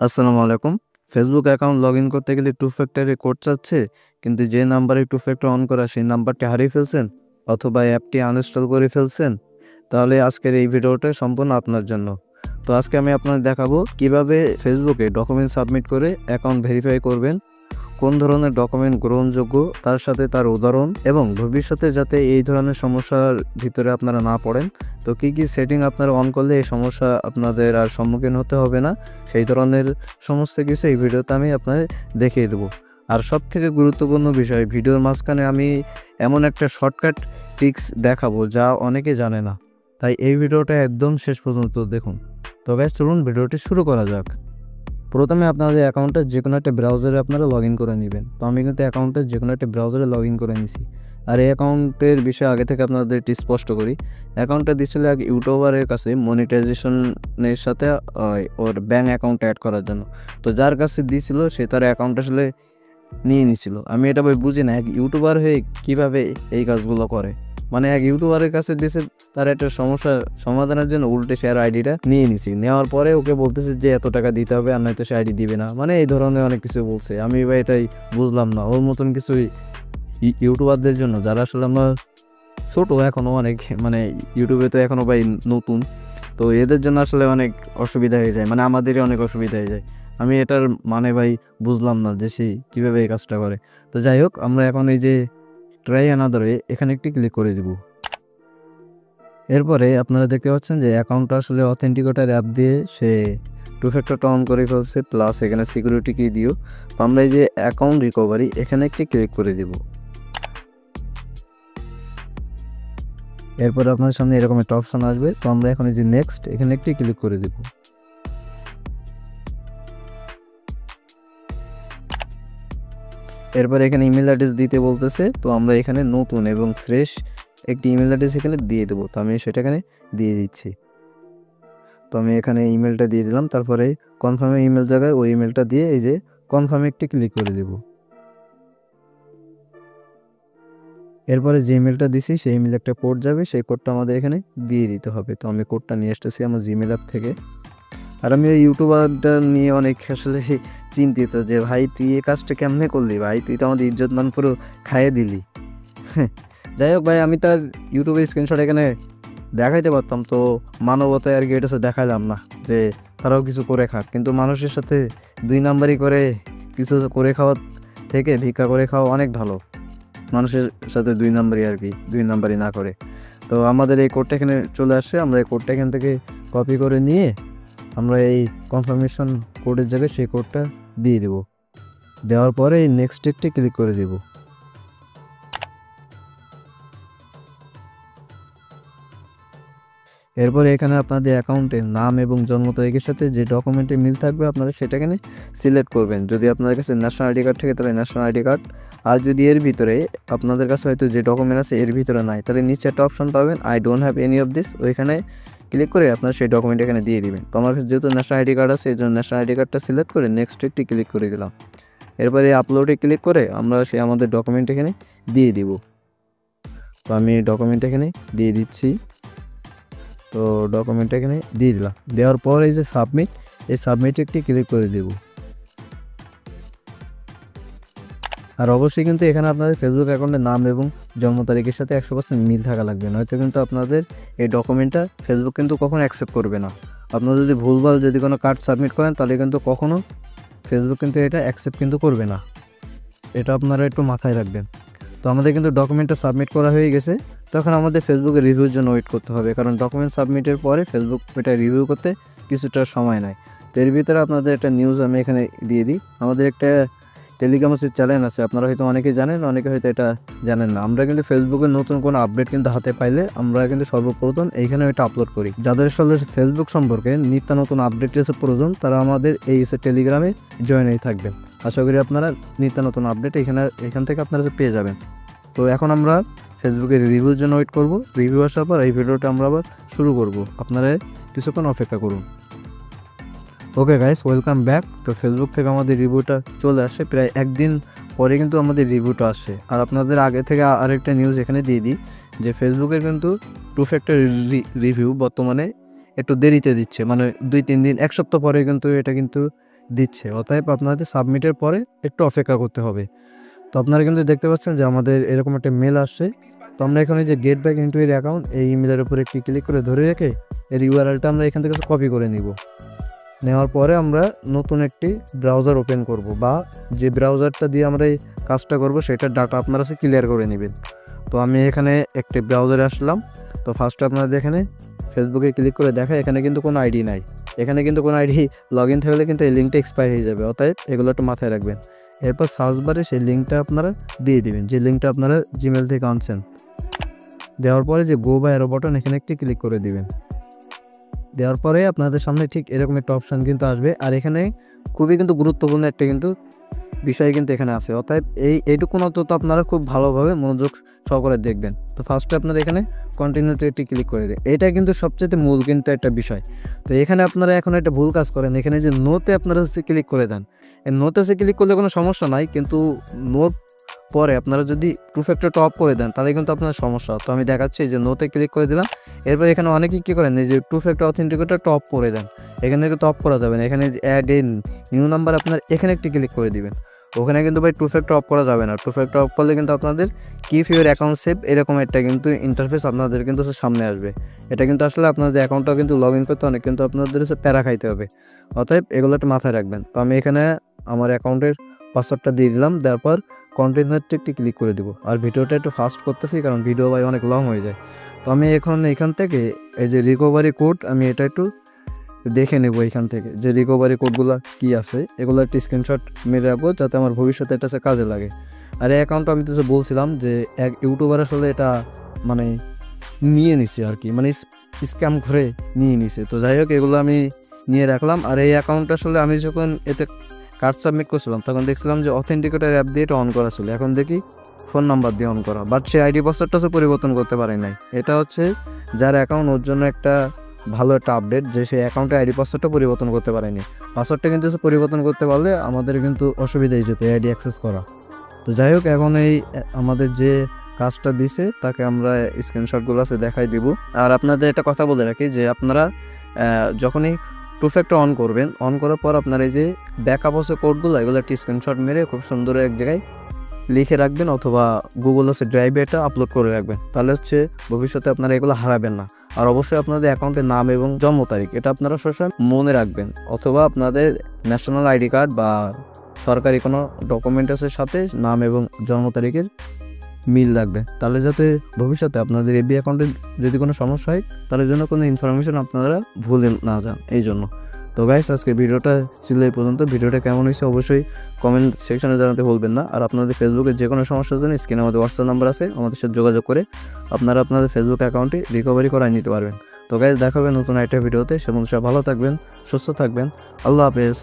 আসসালামু আলাইকুম। Facebook account login করতে গেলে টু ফ্যাক্টরে কোড চাচ্ছে, কিন্তু যে নাম্বারে টু ফ্যাক্টর অন করা সেই নাম্বারটি হারিয়ে ফেলছেন অথবা অ্যাপটি আনইনস্টল করে ফেলছেন, তাহলে আজকের এই ভিডিওটা সম্পূর্ণ আপনার জন্য। তো আজকে আমি আপনাদের দেখাবো কিভাবে ফেসবুকে ডকুমেন্ট সাবমিট করে অ্যাকাউন্ট ভেরিফাই করবেন, কোন ধরনের ডকুমেন্ট গ্রহণযোগ্য, তার সাথে তার উদাহরণ, এবং ভবিষ্যতে যাতে এই ধরনের সমস্যার ভিতরে আপনারা না পড়েন। তো কী কী সেটিং আপনারা অন করলে এই সমস্যা আপনাদের আর সম্মুখীন হতে হবে না, সেই ধরনের সমস্ত কিছু এই ভিডিওতে আমি আপনাদের দেখিয়ে দেবো। আর সবথেকে গুরুত্বপূর্ণ বিষয়, ভিডিওর মাঝখানে আমি এমন একটা শর্টকাট ট্রিক্স দেখাবো যা অনেকে জানে না, তাই এই ভিডিওটা একদম শেষ পর্যন্ত দেখুন। তো গাইস, চলুন ভিডিওটি শুরু করা যাক। প্রথমে আপনাদের অ্যাকাউন্টটা যে কোনো একটা ব্রাউজারে আপনারা লগ ইন করে নেবেন। তো আমি কিন্তু অ্যাকাউন্টটা যে কোনো একটা ব্রাউজারে লগ ইন করে নিছি। আর এই অ্যাকাউন্টের বিষয়ে আগে থেকে আপনাদের একটু স্পষ্ট করি। অ্যাকাউন্টটা দিচ্ছিল এক ইউটিউবারের কাছে মনিটাইজেশনের সাথে ওর ব্যাঙ্ক অ্যাকাউন্ট অ্যাড করার জন্য। তো যার কাছে দিয়েছিল সে তার অ্যাকাউন্ট আসলে নিয়ে নিছিল। আমি এটা ভাই বুঝি না, এক ইউটিউবার হয়ে কীভাবে এই কাজগুলো করে। মানে এক ইউটিউবারের কাছে দিয়েছে তার একটা সমস্যা সমাধানের জন্য, উল্টে শেয়ার আইডিটা নিয়ে নিছি। নেওয়ার পরে ওকে বলতেছে যে এত টাকা দিতে হবে, আর নয়তো সে আইডি দিবে না। মানে এই ধরনের অনেক কিছু বলছে। আমি ভাই এটাই বুঝলাম না। ওর মতন কিছু ইউটিউবারদের জন্য, যারা আসলে আমরা ছোটো এখনও অনেক, মানে ইউটিউবে তো এখনও ভাই নতুন, তো এদের জন্য আসলে অনেক অসুবিধা হয়ে যায়, মানে আমাদেরই অনেক অসুবিধা হয়ে যায়। আমি এটার মানে ভাই বুঝলাম না যে সে কীভাবে এই কাজটা করে। তো যাই হোক, আমরা এখন এই যে ট্রাই অ্যানাদারে এখানে একটি ক্লিক করে দেব। এরপরে আপনারা দেখতে পাচ্ছেন যে অ্যাকাউন্টটা আসলে অথেন্টিকেটর অ্যাপ দিয়ে সে টু ফ্যাক্টরটা অন করে ফেলছে, প্লাস এখানে সিকিউরিটি কি দিও। তো আমরা এই যে অ্যাকাউন্ট রিকভারি এখানে একটি ক্লিক করে দেব। এরপরে আপনার সামনে এরকম একটা অপশন আসবে। তো আমরা এখন এই যে নেক্সট এখানে একটি ক্লিক করে দেব। এরপর এখানে ইমেল অ্যাড্রেস দিতে বলতেছে। তো আমরা এখানে নতুন এবং ফ্রেশ একটি ইমেল অ্যাড্রেস এখানে দিয়ে দেবো। তো আমি সেটা এখানে দিয়ে দিচ্ছি। তো আমি এখানে ইমেলটা দিয়ে দিলাম। তারপরে কনফার্মের ইমেল জায়গায় ওই ইমেলটা দিয়ে এই যে কনফার্মে একটি ক্লিক করে দেব। এরপরে যে ইমেলটা দিছি সেই ইমেলে একটা কোড যাবে, সেই কোডটা আমাদের এখানে দিয়ে দিতে হবে। তো আমি কোডটা নিয়ে আসতেছি আমার জিমেল অ্যাপ থেকে। আর আমি ওই ইউটিউবারটা নিয়ে অনেক আসলে চিন্তিত যে ভাই তুই এই কাজটা কেমনে করলি, ভাই তুই তো আমাদের ইজ্জত মান পুরো খাইয়ে দিলি। যাই হোক ভাই, আমি তার ইউটিউবের স্ক্রিনশট এখানে দেখাইতে পারতাম, তো মানবতায় আর কি এটা দেখাইলাম না যে তারাও কিছু করে খাক। কিন্তু মানুষের সাথে দুই নাম্বারই করে কিছু করে খাওয়ার থেকে ভিক্ষা করে খাওয়া অনেক ভালো। মানুষের সাথে দুই নাম্বারই আর কি, দুই নাম্বারই না করে। তো আমাদের এই কোডটা এখানে চলে আসছে। আমরা এই কোডটা এখান থেকে কপি করে নিয়ে আমরা এই কনফার্মেশন কোডের জায়গায় সেই কোডটা দিয়ে দেব। দেওয়ার পরে এই নেক্সট একটি ক্লিক করে দেব। এরপরে এখানে আপনাদের অ্যাকাউন্টের নাম এবং জন্ম তারিখের সাথে যে ডকুমেন্টের মিল থাকবে আপনারা সেটা এখানে সিলেক্ট করবেন। যদি আপনাদের কাছে ন্যাশনাল আইডি কার্ড থাকে তাহলে ন্যাশনাল আইডি কার্ড, আর যদি এর ভিতরে আপনাদের কাছে হয়তো যে ডকুমেন্ট আছে এর ভিতরে নাই, তাহলে নিচে একটা অপশন পাবেন I don't have any of this, ওইখানে ক্লিক করে আপনারা সেই ডকুমেন্ট এখানে দিয়ে দিবেন। তো আমার কাছে যেহেতু ন্যাশনাল আইডি কার্ড আছে, এই জন্য ন্যাশনাল আইডি কার্ডটা সিলেক্ট করে নেক্সট একটি ক্লিক করে দিলাম। এরপরে আপলোডে ক্লিক করে আমরা সেই আমাদের ডকুমেন্ট এখানে দিয়ে দিব। তো আমি ডকুমেন্ট এখানে দিয়ে দিচ্ছি। তো ডকুমেন্ট এখানে দিয়ে দিলাম। দেওয়ার পর এই যে সাবমিট, এই সাবমিটে একটি ক্লিক করে দেব। আর অবশ্যই কিন্তু এখানে আপনাদের ফেসবুক অ্যাকাউন্টের নাম এবং জন্ম তারিখের সাথে 100% মিল থাকা লাগবে, নয়তো কিন্তু আপনাদের এই ডকুমেন্টটা ফেসবুক কিন্তু কখনো অ্যাকসেপ্ট করবে না। আপনারা যদি ভুলভাল যদি কোনো কার্ড সাবমিট করেন তাহলে কিন্তু কখনো ফেসবুক কিন্তু এটা অ্যাকসেপ্ট কিন্তু করবে না। এটা আপনারা একটু মাথায় রাখবেন। তো আমাদের কিন্তু ডকুমেন্টটা সাবমিট করা হয়ে গেছে। তখন আমাদের ফেসবুকে রিভিউর জন্য ওয়েট করতে হবে, কারণ ডকুমেন্ট সাবমিটের পরে ফেসবুক এটা রিভিউ করতে কিছুটা সময় নেয়। তো এর ভিতরে আপনাদের একটা নিউজ আমি এখানে দিয়ে দিই। আমাদের একটা টেলিগ্রাম চ্যানেল আছে, আপনারা হয়তো অনেকে জানেন, অনেকে হয়তো এটা জানেন না। আমরা কিন্তু ফেসবুকের নতুন কোনো আপডেট কিন্তু হাতে পাইলে আমরা কিন্তু সর্বপ্রথম এইখানে এটা আপলোড করি। যাদের আসলে ফেসবুক সম্পর্কে নিত্য নতুন আপডেট এসে প্রয়োজন তারা আমাদের এই টেলিগ্রামে জয়েন হয়ে থাকবেন। আশা করি আপনারা নিত্য নতুন আপডেট এখান থেকে আপনারা পেয়ে যাবেন। তো এখন আমরা ফেসবুকের রিভিউর জন্য ওয়েট করব। রিভিউ আসার পর এই ভিডিওটা আমরা আবার শুরু করব, আপনারা কিছুক্ষণ অপেক্ষা করুন। Okay guys, welcome back. তো ফেসবুক থেকে আমাদের রিভিউটা চলে আসে, প্রায় একদিন পরে কিন্তু আমাদের রিভিউটা আসে। আর আপনাদের আগে থেকে আরেকটা নিউজ এখানে দিয়ে দিই যে ফেসবুকের কিন্তু টু ফ্যাক্টর রিভিউ বর্তমানে একটু দেরিতে দিচ্ছে, মানে 2-3 দিন, 1 সপ্তাহ পরে কিন্তু এটা কিন্তু দিচ্ছে। অতএব আপনাদের সাবমিটের পরে একটু অপেক্ষা করতে হবে। তো আপনারা কিন্তু দেখতে পাচ্ছেন যে আমাদের এরকম একটা মেল আসছে। তো আমরা এখানে যে গেট ব্যাক ইনটু এর অ্যাকাউন্ট এই ইমেলের উপরে একটি ক্লিক করে ধরে রেখে এর ইউআরএলটা আমরা এখান থেকে কপি করে নিব। নেওয়ার পরে আমরা নতুন একটি ব্রাউজার ওপেন করব, বা যে ব্রাউজারটা দিয়ে আমরা এই কাজটা করব সেটার ডাটা আপনারা ক্লিয়ার করে নেবেন। তো আমি এখানে একটি ব্রাউজারে আসলাম। তো ফার্স্টে আপনাদের এখানে ফেসবুকে ক্লিক করে দেখা, এখানে কিন্তু কোনো আইডি নাই। এখানে কিন্তু কোনো আইডি লগ ইন থাকলে কিন্তু এই লিঙ্কটা এক্সপায়ার হয়ে যাবে, অতএব এগুলো একটু মাথায় রাখবেন। এরপর সার্চ বারে সেই লিঙ্কটা আপনারা দিয়ে দিবেন, যে লিঙ্কটা আপনারা জিমেল থেকে আনছেন। দেওয়ার পরে যে গো বা অ্যারো বাটন এখানে একটি ক্লিক করে দিবেন। দেওয়ার পরে আপনাদের সামনে ঠিক এরকম একটা অপশান কিন্তু আসবে, আর এখানে খুবই কিন্তু গুরুত্বপূর্ণ একটা কিন্তু বিষয় কিন্তু এখানে আছে। অতএব এইটুকু অন্তত আপনারা খুব ভালোভাবে মনোযোগ সহকারে দেখবেন। তো ফার্স্টে আপনারা এখানে কন্টিনিউতে একটি ক্লিক করে দিন। এটা কিন্তু সবচেয়ে মূল কিন্তু একটা বিষয়। তো এখানে আপনারা এখন একটা ভুল কাজ করেন, এখানে যে নোতে আপনারা ক্লিক করে দেন। এই নোতে ক্লিক করলে কোনো সমস্যা নাই, কিন্তু নোট পরে আপনারা যদি টু ফ্যাক্টরটা অফ করে দেন তাহলে কিন্তু আপনার সমস্যা। তো আমি দেখাচ্ছি যে নোতে ক্লিক করে দিলাম। এরপর এখানে অনেকেই কী করেন, এই যে টু ফ্যাক্টর অথেন্টিকেটরটা অফ করে দেন। এখানে কিন্তু অফ করা যাবে না। এখানে অ্যাড ইন নিউ নাম্বার আপনার এখানে একটি ক্লিক করে দিবেন। ওখানে কিন্তু ভাই টু ফ্যাক্টর অফ করা যাবে না। টু ফ্যাক্টর অফ করলে কিন্তু আপনাদের কিপ ইউর অ্যাকাউন্ট সেভ এরকম একটা কিন্তু ইন্টারফেস আপনাদের কিন্তু সামনে আসবে। এটা কিন্তু আসলে আপনাদের অ্যাকাউন্টটা কিন্তু লগ ইন করতে অনেক কিন্তু আপনাদের প্যারা খাইতে হবে। অতএব এগুলো একটা মাথায় রাখবেন। তো আমি এখানে আমার অ্যাকাউন্টের পাসওয়ার্ডটা দিয়ে দিলাম। দেওয়ার পর কন্টেনারটি একটি ক্লিক করে দিব। আর ভিডিওটা একটু ফাস্ট করতেছি কারণ ভিডিও ভাই অনেক লং হয়ে যায়। তো আমি এখন এখান থেকে এই যে রিকভারি কোড আমি এটা একটু দেখে নেব এখান থেকে, যে রিকভারি কোডগুলো কী আছে এগুলো একটি স্ক্রিনশট মেরে রাখবো যাতে আমার ভবিষ্যতে এটা কাজে লাগে। আর এই অ্যাকাউন্টটা আমি তো বলছিলাম যে এক ইউটিউবার আসলে এটা মানে নিয়ে নিছে আর কি, মানে স্ক্যাম করে নিয়ে নিছে। তো যাই হোক এগুলো আমি নিয়ে রাখলাম। আর এই অ্যাকাউন্টটা আসলে আমি যখন এতে কার্ড সাবমিট করছিলাম তখন দেখছিলাম যে অথেন্টিকেটর অ্যাপ দিয়ে এটা অন করা ছিল, এখন দেখি ফোন নাম্বার দিয়ে অন করা, বাট সে আইডি পাসওয়ার্ডটা পরিবর্তন করতে পারে নাই। এটা হচ্ছে যার অ্যাকাউন্ট ওর জন্য একটা ভালো একটা আপডেট, যে সেই অ্যাকাউন্টে আইডি পাসওয়ার্ডটা পরিবর্তন করতে পারেনি। পাসওয়ার্ডটা কিন্তু পরিবর্তন করতে পারলে আমাদের কিন্তু অসুবিধাই যেত আইডি অ্যাক্সেস করা। তো যাই হোক এখন এই আমাদের যে কাজটা দিছে তাকে আমরা স্ক্রিনশটগুলো আছে দেখাই দিব। আর আপনাদের একটা কথা বলে রাখি যে আপনারা যখনই টু ফ্যাক্টর অন করবেন, অন করার পর আপনার এই যে ব্যাকআপ আছে কোডগুলো এগুলো একটি স্ক্রিনশট মেরে খুব সুন্দর এক জায়গায় লিখে রাখবেন, অথবা গুগল ড্রাইভে এটা আপলোড করে রাখবেন। তাহলে হচ্ছে ভবিষ্যতে আপনারা এগুলো হারাবেন না। আর অবশ্যই আপনাদের অ্যাকাউন্টের নাম এবং জন্ম তারিখ এটা আপনারা সবসময় মনে রাখবেন, অথবা আপনাদের ন্যাশনাল আইডি কার্ড বা সরকারি কোনো ডকুমেন্টসের সাথে নাম এবং জন্ম তারিখের মিল রাখবেন, তাহলে যাতে ভবিষ্যতে আপনাদের এবি অ্যাকাউন্টে যদি কোনো সমস্যা হয় তাহলে জন্য কোনো ইনফরমেশন আপনারা ভুলে না যান। এই জন্য তো গাইস আজকে ভিডিওটা ছিল এই পর্যন্ত। ভিডিওটা কেমন হয়েছে অবশ্যই কমেন্ট সেকশনে জানাতে ভুলবেন না। আর আপনাদের ফেসবুকে যে কোনো সমস্যার জন্য স্ক্রিনে আমাদের হোয়াটসঅ্যাপ নাম্বার আছে, আমাদের সাথে যোগাযোগ করে আপনারা আপনাদের ফেসবুক অ্যাকাউন্টে রিকভারি করাই নিতে পারবেন। তো গাইস দেখা হবে নতুন একটা ভিডিওতে। সে সব ভালো থাকবেন, সুস্থ থাকবেন। আল্লাহ হাফেজ।